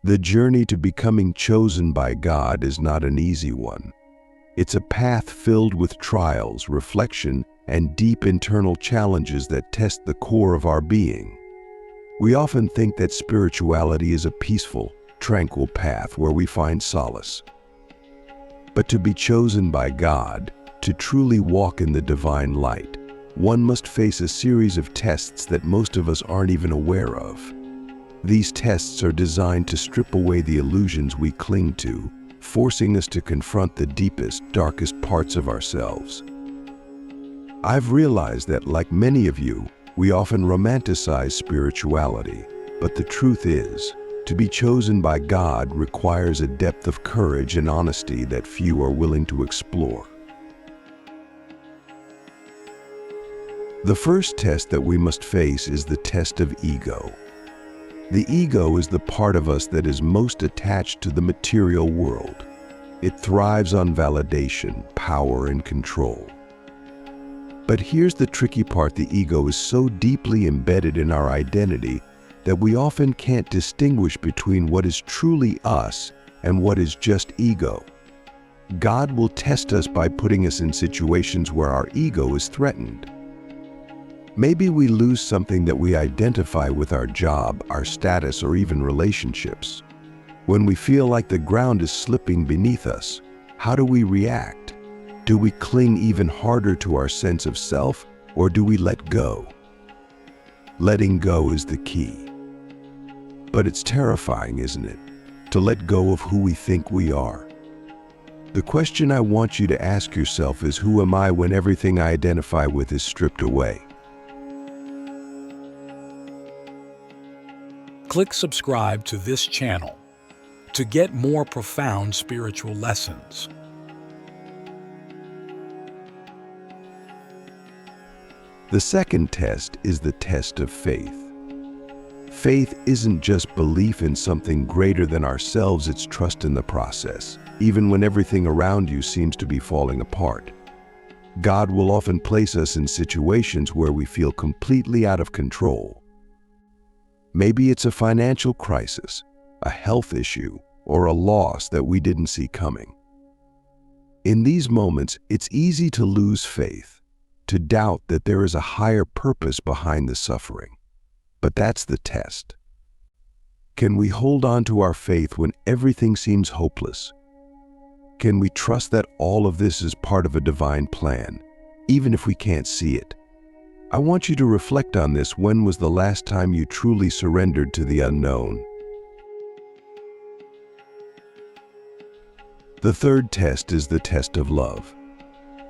The journey to becoming chosen by God is not an easy one. It's a path filled with trials, reflection, and deep internal challenges that test the core of our being. We often think that spirituality is a peaceful, tranquil path where we find solace. But to be chosen by God, to truly walk in the divine light, one must face a series of tests that most of us aren't even aware of. These tests are designed to strip away the illusions we cling to, forcing us to confront the deepest, darkest parts of ourselves. I've realized that, like many of you, we often romanticize spirituality, but the truth is, to be chosen by God requires a depth of courage and honesty that few are willing to explore. The first test that we must face is the test of ego. The ego is the part of us that is most attached to the material world. It thrives on validation, power, and control. But here's the tricky part: the ego is so deeply embedded in our identity that we often can't distinguish between what is truly us and what is just ego. God will test us by putting us in situations where our ego is threatened. Maybe we lose something that we identify with: our job, our status, or even relationships. When we feel like the ground is slipping beneath us, how do we react? Do we cling even harder to our sense of self, or do we let go? Letting go is the key. But it's terrifying, isn't it? To let go of who we think we are. The question I want you to ask yourself is, who am I when everything I identify with is stripped away? Click subscribe to this channel to get more profound spiritual lessons. The second test is the test of faith. Faith isn't just belief in something greater than ourselves, it's trust in the process, even when everything around you seems to be falling apart. God will often place us in situations where we feel completely out of control. Maybe it's a financial crisis, a health issue, or a loss that we didn't see coming. In these moments, it's easy to lose faith, to doubt that there is a higher purpose behind the suffering. But that's the test. Can we hold on to our faith when everything seems hopeless? Can we trust that all of this is part of a divine plan, even if we can't see it? I want you to reflect on this. When was the last time you truly surrendered to the unknown? The third test is the test of love.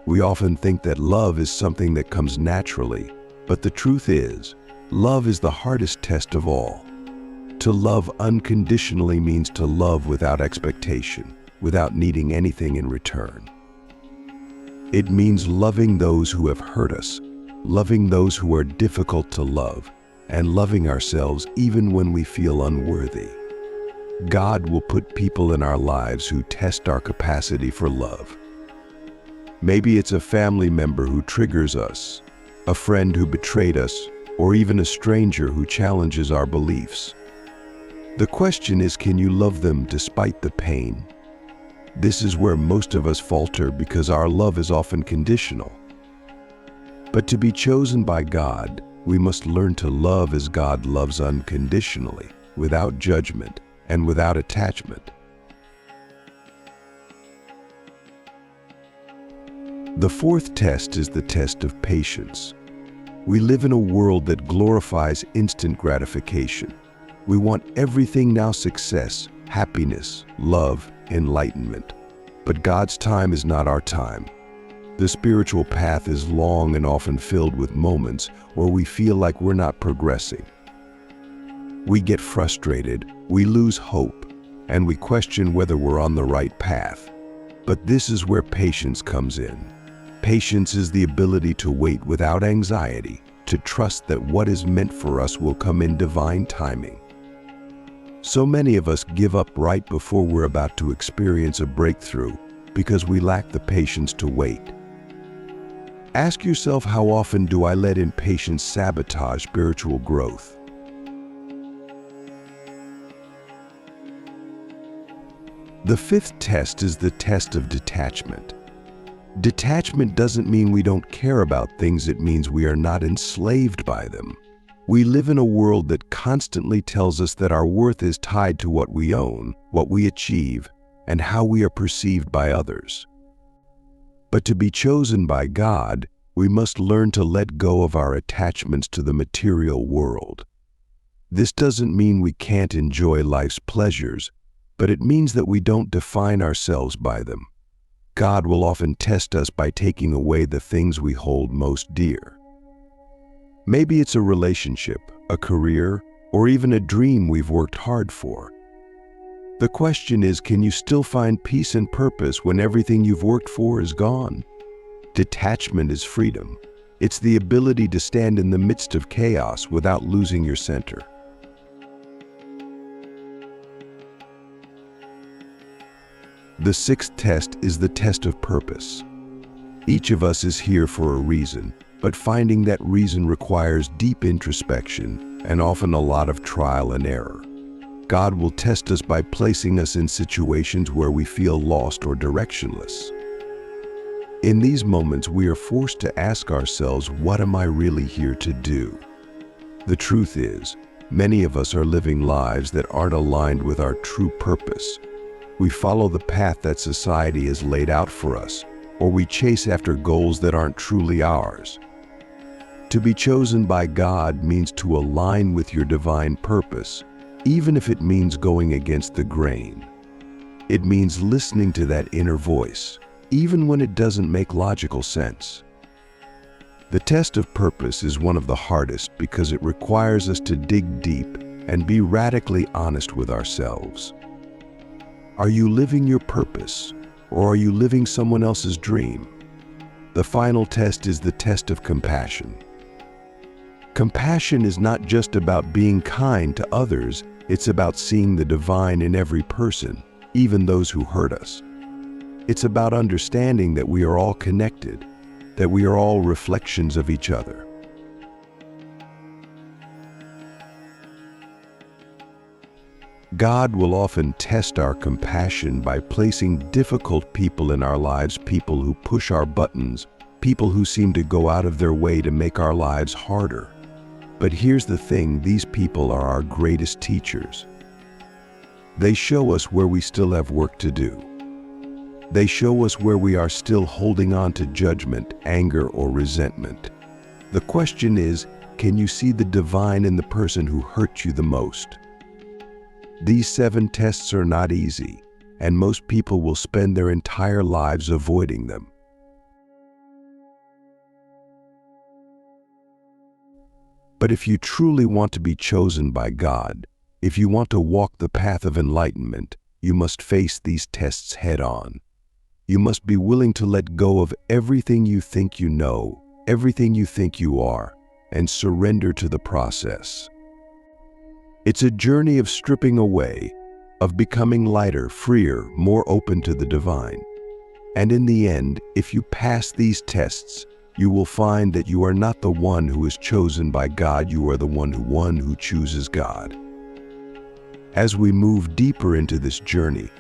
We often think that love is something that comes naturally, but the truth is, love is the hardest test of all. To love unconditionally means to love without expectation, without needing anything in return. It means loving those who have hurt us, loving those who are difficult to love, and loving ourselves even when we feel unworthy. God will put people in our lives who test our capacity for love. Maybe it's a family member who triggers us, a friend who betrayed us, or even a stranger who challenges our beliefs. The question is, can you love them despite the pain? This is where most of us falter because our love is often conditional. But to be chosen by God, we must learn to love as God loves unconditionally, without judgment and without attachment. The fourth test is the test of patience. We live in a world that glorifies instant gratification. We want everything now: success, happiness, love, enlightenment. But God's time is not our time. The spiritual path is long and often filled with moments where we feel like we're not progressing. We get frustrated, we lose hope, and we question whether we're on the right path. But this is where patience comes in. Patience is the ability to wait without anxiety, to trust that what is meant for us will come in divine timing. So many of us give up right before we're about to experience a breakthrough because we lack the patience to wait. Ask yourself, how often do I let impatience sabotage spiritual growth? The fifth test is the test of detachment. Detachment doesn't mean we don't care about things, it means we are not enslaved by them. We live in a world that constantly tells us that our worth is tied to what we own, what we achieve, and how we are perceived by others. But to be chosen by God, we must learn to let go of our attachments to the material world. This doesn't mean we can't enjoy life's pleasures, but it means that we don't define ourselves by them. God will often test us by taking away the things we hold most dear. Maybe it's a relationship, a career, or even a dream we've worked hard for. The question is, can you still find peace and purpose when everything you've worked for is gone? Detachment is freedom. It's the ability to stand in the midst of chaos without losing your center. The sixth test is the test of purpose. Each of us is here for a reason, but finding that reason requires deep introspection and often a lot of trial and error. God will test us by placing us in situations where we feel lost or directionless. In these moments, we are forced to ask ourselves, what am I really here to do? The truth is, many of us are living lives that aren't aligned with our true purpose. We follow the path that society has laid out for us, or we chase after goals that aren't truly ours. To be chosen by God means to align with your divine purpose, even if it means going against the grain. It means listening to that inner voice, even when it doesn't make logical sense. The test of purpose is one of the hardest because it requires us to dig deep and be radically honest with ourselves. Are you living your purpose, or are you living someone else's dream? The final test is the test of compassion. Compassion is not just about being kind to others, it's about seeing the divine in every person, even those who hurt us. It's about understanding that we are all connected, that we are all reflections of each other. God will often test our compassion by placing difficult people in our lives, people who push our buttons, people who seem to go out of their way to make our lives harder. But here's the thing, these people are our greatest teachers. They show us where we still have work to do. They show us where we are still holding on to judgment, anger, or resentment. The question is, can you see the divine in the person who hurt you the most? These 7 tests are not easy, and most people will spend their entire lives avoiding them. But if you truly want to be chosen by God, if you want to walk the path of enlightenment, you must face these tests head-on. You must be willing to let go of everything you think you know, everything you think you are, and surrender to the process. It's a journey of stripping away, of becoming lighter, freer, more open to the divine. And in the end, if you pass these tests, you will find that you are not the one who is chosen by God, you are the one who chooses God. As we move deeper into this journey,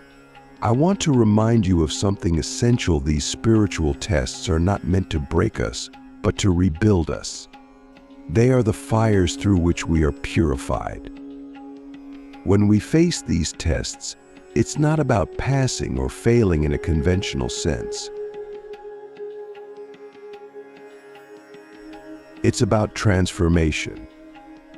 I want to remind you of something essential. These spiritual tests are not meant to break us, but to rebuild us. They are the fires through which we are purified. When we face these tests, it's not about passing or failing in a conventional sense. It's about transformation.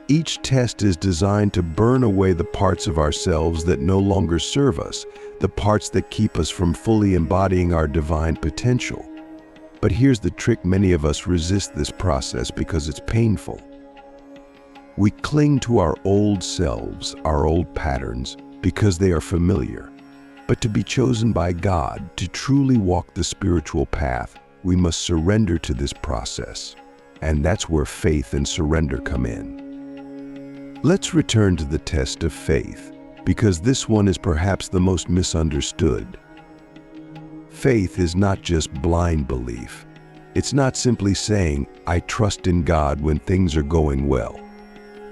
Each test is designed to burn away the parts of ourselves that no longer serve us, the parts that keep us from fully embodying our divine potential. But here's the trick, many of us resist this process because it's painful. We cling to our old selves, our old patterns, because they are familiar. But to be chosen by God, to truly walk the spiritual path, we must surrender to this process. And that's where faith and surrender come in. Let's return to the test of faith, because this one is perhaps the most misunderstood. Faith is not just blind belief. It's not simply saying, I trust in God when things are going well.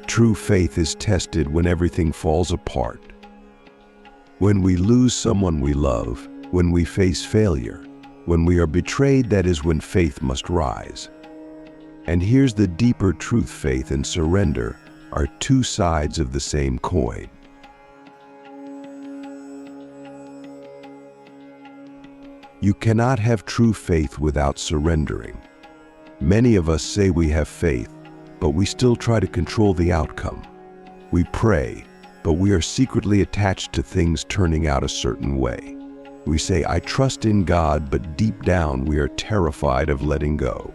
True faith is tested when everything falls apart. When we lose someone we love, when we face failure, when we are betrayed, that is when faith must rise. And here's the deeper truth: faith and surrender are two sides of the same coin. You cannot have true faith without surrendering. Many of us say we have faith, but we still try to control the outcome. We pray, but we are secretly attached to things turning out a certain way. We say, "I trust in God," but deep down we are terrified of letting go.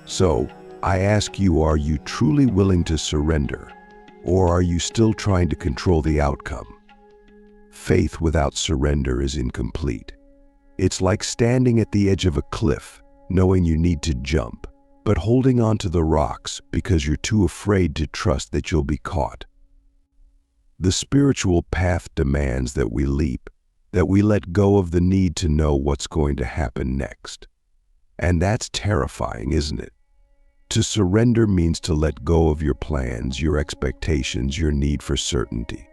So, I ask you, are you truly willing to surrender, or are you still trying to control the outcome? Faith without surrender is incomplete. It's like standing at the edge of a cliff, knowing you need to jump, but holding on to the rocks because you're too afraid to trust that you'll be caught. The spiritual path demands that we leap, that we let go of the need to know what's going to happen next. And that's terrifying, isn't it? To surrender means to let go of your plans, your expectations, your need for certainty.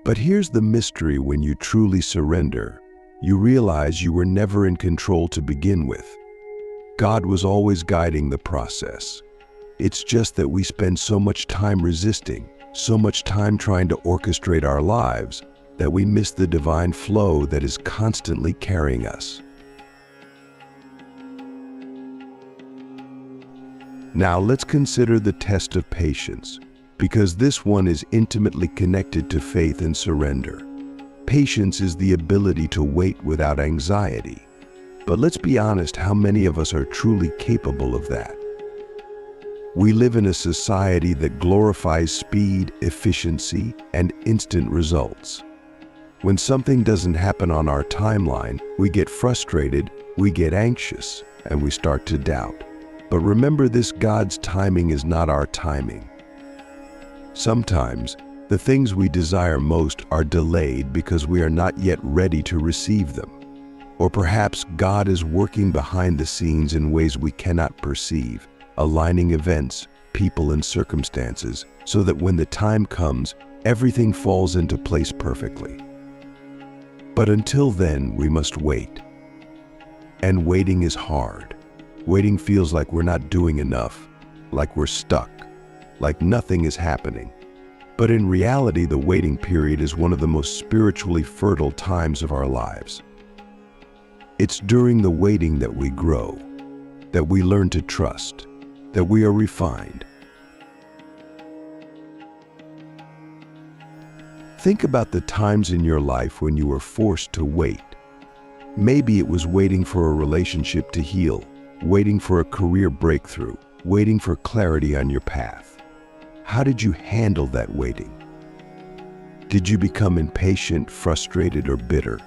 But here's the mystery: when you truly surrender, you realize you were never in control to begin with. God was always guiding the process. It's just that we spend so much time resisting, so much time trying to orchestrate our lives, that we miss the divine flow that is constantly carrying us. Now let's consider the test of patience, because this one is intimately connected to faith and surrender. Patience is the ability to wait without anxiety. But let's be honest, how many of us are truly capable of that? We live in a society that glorifies speed, efficiency, and instant results. When something doesn't happen on our timeline, we get frustrated, we get anxious, and we start to doubt. But remember this: God's timing is not our timing. Sometimes, the things we desire most are delayed because we are not yet ready to receive them. Or perhaps God is working behind the scenes in ways we cannot perceive, aligning events, people, and circumstances so that when the time comes, everything falls into place perfectly. But until then, we must wait. And waiting is hard. Waiting feels like we're not doing enough, like we're stuck, like nothing is happening. But in reality, the waiting period is one of the most spiritually fertile times of our lives. It's during the waiting that we grow, that we learn to trust, that we are refined. Think about the times in your life when you were forced to wait. Maybe it was waiting for a relationship to heal, waiting for a career breakthrough, waiting for clarity on your path. How did you handle that waiting? Did you become impatient, frustrated, or bitter?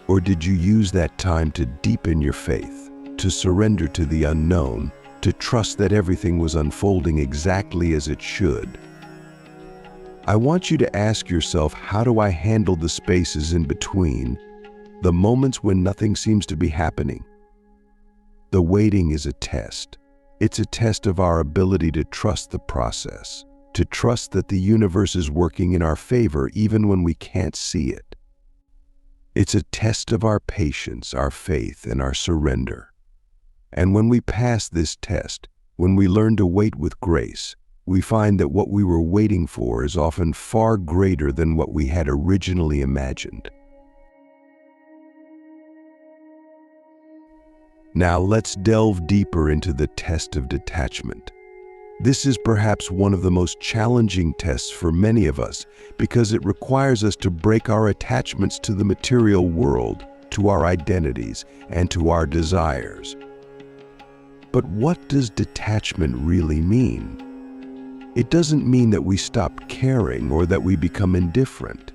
Or did you use that time to deepen your faith, to surrender to the unknown, to trust that everything was unfolding exactly as it should? I want you to ask yourself, how do I handle the spaces in between, the moments when nothing seems to be happening? The waiting is a test. It's a test of our ability to trust the process, to trust that the universe is working in our favor even when we can't see it. It's a test of our patience, our faith, and our surrender. And when we pass this test, when we learn to wait with grace, we find that what we were waiting for is often far greater than what we had originally imagined. Now let's delve deeper into the test of detachment. This is perhaps one of the most challenging tests for many of us because it requires us to break our attachments to the material world, to our identities, and to our desires. But what does detachment really mean? It doesn't mean that we stop caring or that we become indifferent.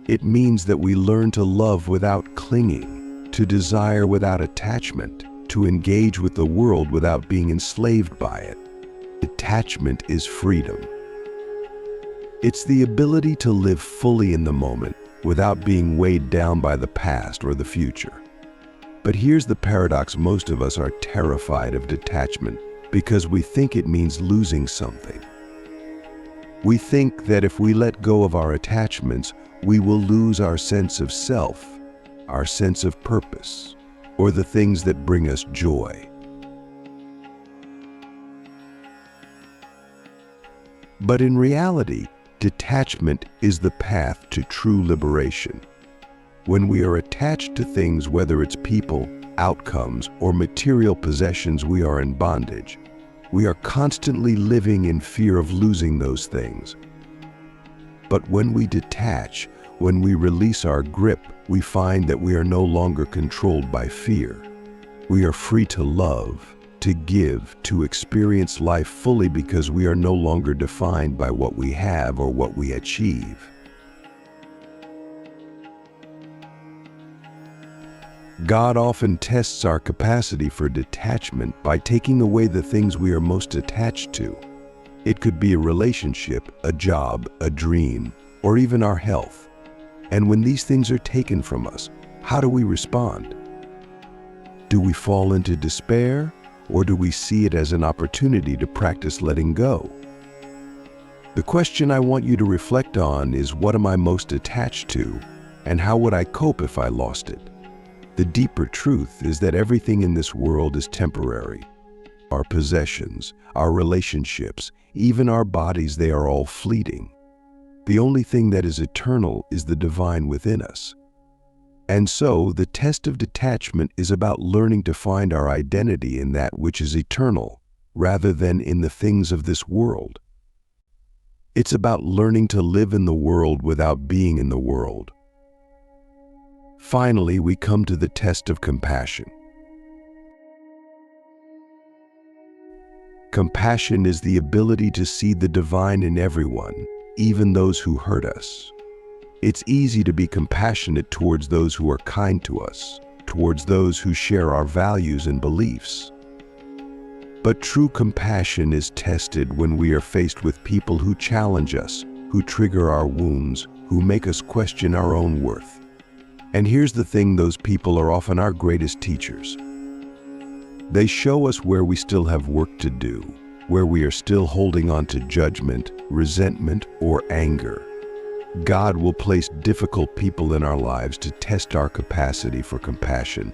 It means that we learn to love without clinging, to desire without attachment, to engage with the world without being enslaved by it. Detachment is freedom. It's the ability to live fully in the moment without being weighed down by the past or the future. But here's the paradox: most of us are terrified of detachment because we think it means losing something. We think that if we let go of our attachments, we will lose our sense of self, our sense of purpose, or the things that bring us joy. But in reality, detachment is the path to true liberation. When we are attached to things, whether it's people, outcomes, or material possessions, we are in bondage. We are constantly living in fear of losing those things. But when we detach, when we release our grip, we find that we are no longer controlled by fear. We are free to love, to give, to experience life fully because we are no longer defined by what we have or what we achieve. God often tests our capacity for detachment by taking away the things we are most attached to. It could be a relationship, a job, a dream, or even our health. And when these things are taken from us, how do we respond? Do we fall into despair, or do we see it as an opportunity to practice letting go? The question I want you to reflect on is, what am I most attached to, and how would I cope if I lost it? The deeper truth is that everything in this world is temporary. Our possessions, our relationships, even our bodies, they are all fleeting. The only thing that is eternal is the divine within us. And so, the test of detachment is about learning to find our identity in that which is eternal, rather than in the things of this world. It's about learning to live in the world without being in the world. Finally, we come to the test of compassion. Compassion is the ability to see the divine in everyone, even those who hurt us. It's easy to be compassionate towards those who are kind to us, towards those who share our values and beliefs. But true compassion is tested when we are faced with people who challenge us, who trigger our wounds, who make us question our own worth. And here's the thing, those people are often our greatest teachers. They show us where we still have work to do, where we are still holding on to judgment, resentment, or anger. God will place difficult people in our lives to test our capacity for compassion.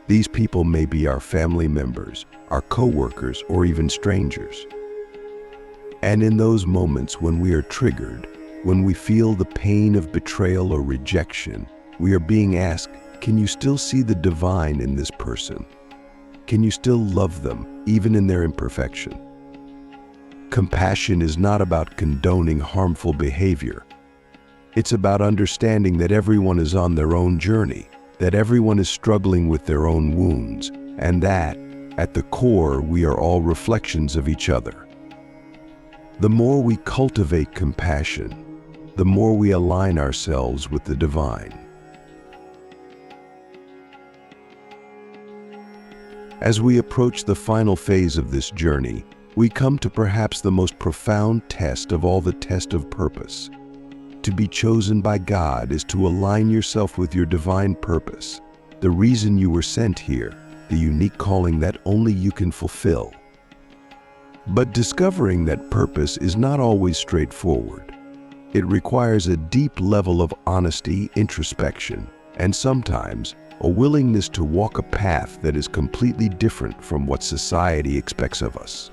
These people may be our family members, our co-workers, or even strangers. And in those moments when we are triggered, when we feel the pain of betrayal or rejection, we are being asked, can you still see the divine in this person? Can you still love them, even in their imperfection? Compassion is not about condoning harmful behavior. It's about understanding that everyone is on their own journey, that everyone is struggling with their own wounds, and that, at the core, we are all reflections of each other. The more we cultivate compassion, the more we align ourselves with the divine. As we approach the final phase of this journey, we come to perhaps the most profound test of all, the test of purpose. To be chosen by God is to align yourself with your divine purpose, the reason you were sent here, the unique calling that only you can fulfill. But discovering that purpose is not always straightforward. It requires a deep level of honesty, introspection, and sometimes a willingness to walk a path that is completely different from what society expects of us.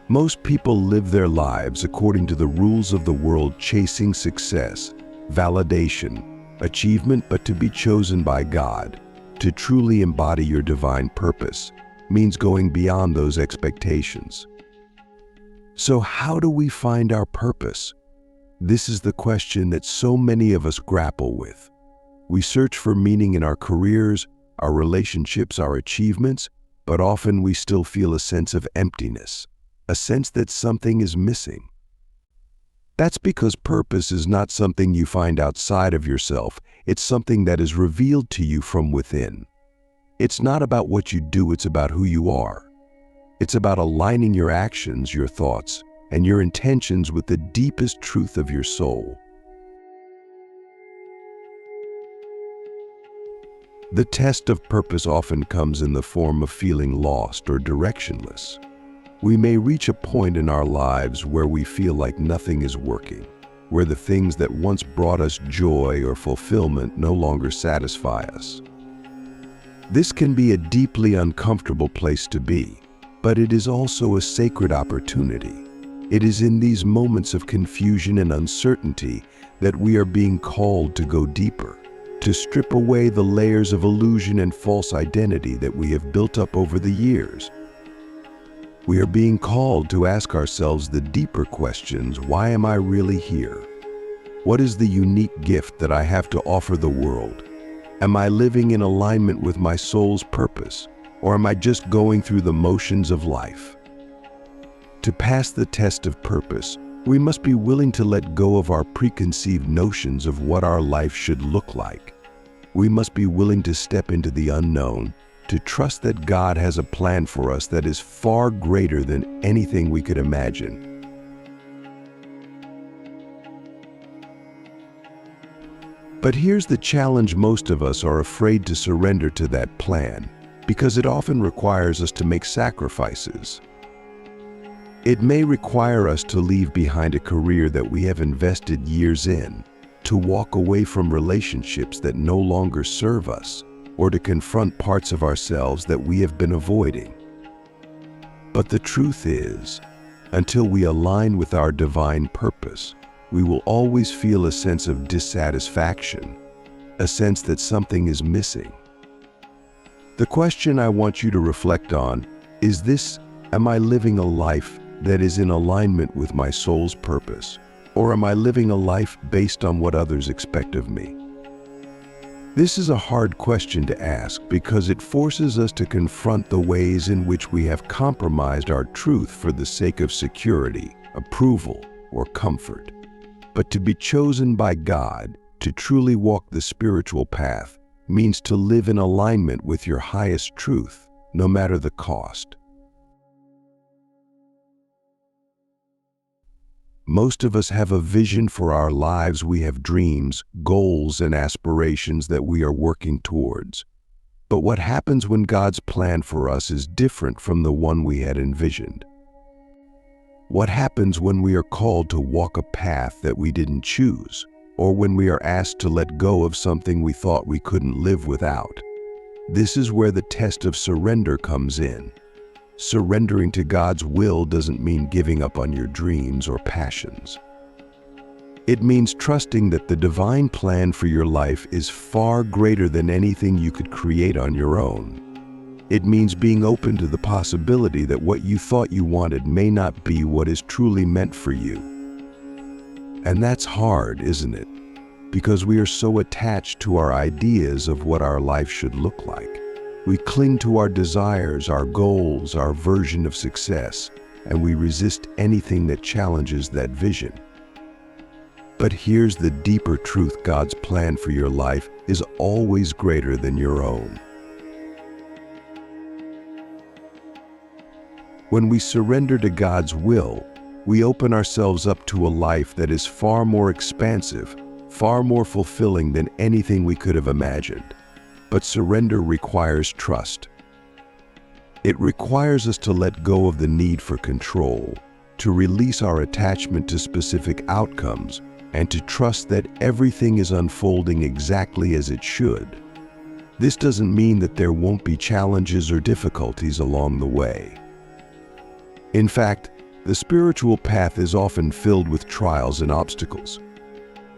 Most people live their lives according to the rules of the world, chasing success, validation, achievement, but to be chosen by God, to truly embody your divine purpose, means going beyond those expectations. So how do we find our purpose? This is the question that so many of us grapple with. We search for meaning in our careers, our relationships, our achievements, but often we still feel a sense of emptiness, a sense that something is missing. That's because purpose is not something you find outside of yourself, it's something that is revealed to you from within. It's not about what you do, it's about who you are. It's about aligning your actions, your thoughts, and your intentions with the deepest truth of your soul. The test of purpose often comes in the form of feeling lost or directionless. We may reach a point in our lives where we feel like nothing is working, where the things that once brought us joy or fulfillment no longer satisfy us. This can be a deeply uncomfortable place to be, but it is also a sacred opportunity. It is in these moments of confusion and uncertainty that we are being called to go deeper, to strip away the layers of illusion and false identity that we have built up over the years. We are being called to ask ourselves the deeper questions: why am I really here? What is the unique gift that I have to offer the world? Am I living in alignment with my soul's purpose, or am I just going through the motions of life? To pass the test of purpose, we must be willing to let go of our preconceived notions of what our life should look like. We must be willing to step into the unknown, to trust that God has a plan for us that is far greater than anything we could imagine. But here's the challenge: most of us are afraid to surrender to that plan because it often requires us to make sacrifices. It may require us to leave behind a career that we have invested years in, to walk away from relationships that no longer serve us, or to confront parts of ourselves that we have been avoiding. But the truth is, until we align with our divine purpose, we will always feel a sense of dissatisfaction, a sense that something is missing. The question I want you to reflect on is this: am I living a life that is in alignment with my soul's purpose, or am I living a life based on what others expect of me? This is a hard question to ask because it forces us to confront the ways in which we have compromised our truth for the sake of security, approval, or comfort. But to be chosen by God, to truly walk the spiritual path, means to live in alignment with your highest truth, no matter the cost. Most of us have a vision for our lives. We have dreams, goals, and aspirations that we are working towards. But what happens when God's plan for us is different from the one we had envisioned? What happens when we are called to walk a path that we didn't choose, or when we are asked to let go of something we thought we couldn't live without? This is where the test of surrender comes in. Surrendering to God's will doesn't mean giving up on your dreams or passions. It means trusting that the divine plan for your life is far greater than anything you could create on your own. It means being open to the possibility that what you thought you wanted may not be what is truly meant for you. And that's hard, isn't it? Because we are so attached to our ideas of what our life should look like. We cling to our desires, our goals, our version of success, and we resist anything that challenges that vision. But here's the deeper truth: God's plan for your life is always greater than your own. When we surrender to God's will, we open ourselves up to a life that is far more expansive, far more fulfilling than anything we could have imagined. But surrender requires trust. It requires us to let go of the need for control, to release our attachment to specific outcomes, and to trust that everything is unfolding exactly as it should. This doesn't mean that there won't be challenges or difficulties along the way. In fact, the spiritual path is often filled with trials and obstacles.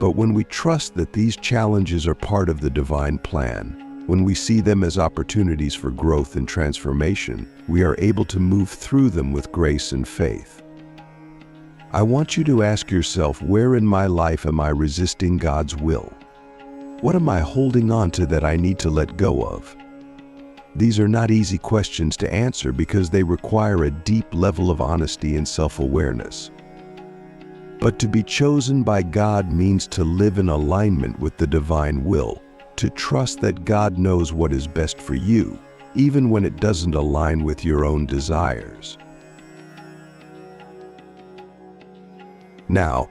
But when we trust that these challenges are part of the divine plan, when we see them as opportunities for growth and transformation, we are able to move through them with grace and faith. I want you to ask yourself, where in my life am I resisting God's will? What am I holding on to that I need to let go of? These are not easy questions to answer because they require a deep level of honesty and self-awareness. But to be chosen by God means to live in alignment with the divine will, to trust that God knows what is best for you, even when it doesn't align with your own desires. Now,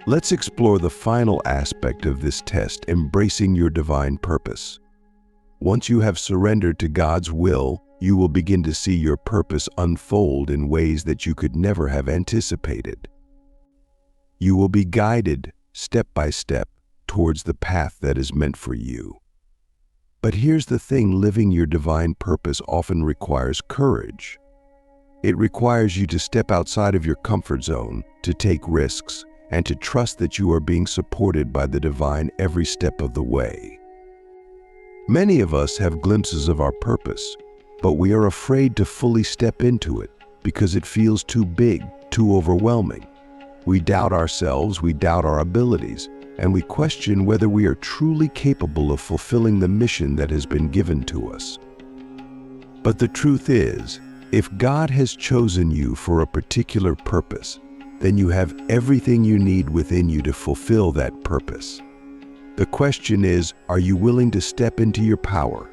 let's explore the final aspect of this test: embracing your divine purpose. Once you have surrendered to God's will, you will begin to see your purpose unfold in ways that you could never have anticipated. You will be guided step by step towards the path that is meant for you. But here's the thing: living your divine purpose often requires courage. It requires you to step outside of your comfort zone, to take risks, and to trust that you are being supported by the divine every step of the way. Many of us have glimpses of our purpose, but we are afraid to fully step into it because it feels too big, too overwhelming. We doubt ourselves, we doubt our abilities, and we question whether we are truly capable of fulfilling the mission that has been given to us. But the truth is, if God has chosen you for a particular purpose, then you have everything you need within you to fulfill that purpose. The question is, are you willing to step into your power?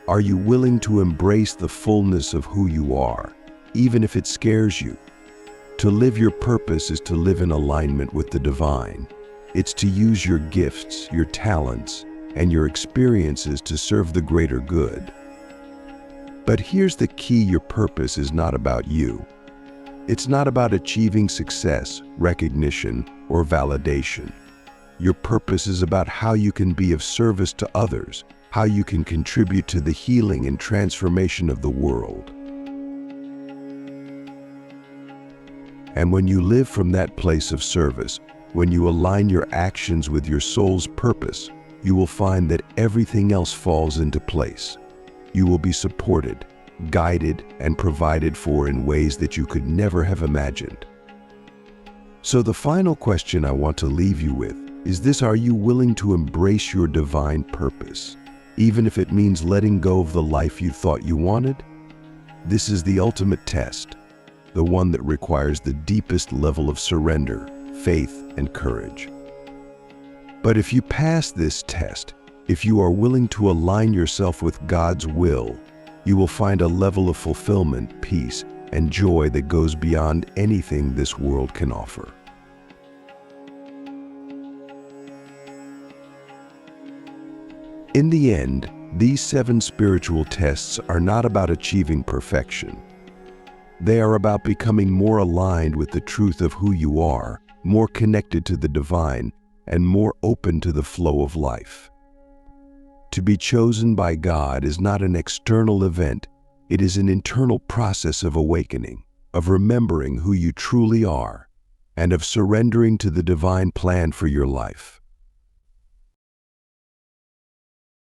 Are you willing to embrace the fullness of who you are, even if it scares you? To live your purpose is to live in alignment with the divine. It's to use your gifts, your talents, and your experiences to serve the greater good. But here's the key: your purpose is not about you. It's not about achieving success, recognition, or validation. Your purpose is about how you can be of service to others, how you can contribute to the healing and transformation of the world. And when you live from that place of service, when you align your actions with your soul's purpose, you will find that everything else falls into place. You will be supported, guided, and provided for in ways that you could never have imagined. So the final question I want to leave you with is this: are you willing to embrace your divine purpose, even if it means letting go of the life you thought you wanted? This is the ultimate test, the one that requires the deepest level of surrender, faith, and courage. But if you pass this test, if you are willing to align yourself with God's will, you will find a level of fulfillment, peace, and joy that goes beyond anything this world can offer. In the end, these 7 spiritual tests are not about achieving perfection. They are about becoming more aligned with the truth of who you are, more connected to the divine, and more open to the flow of life. To be chosen by God is not an external event, it is an internal process of awakening, of remembering who you truly are, and of surrendering to the divine plan for your life.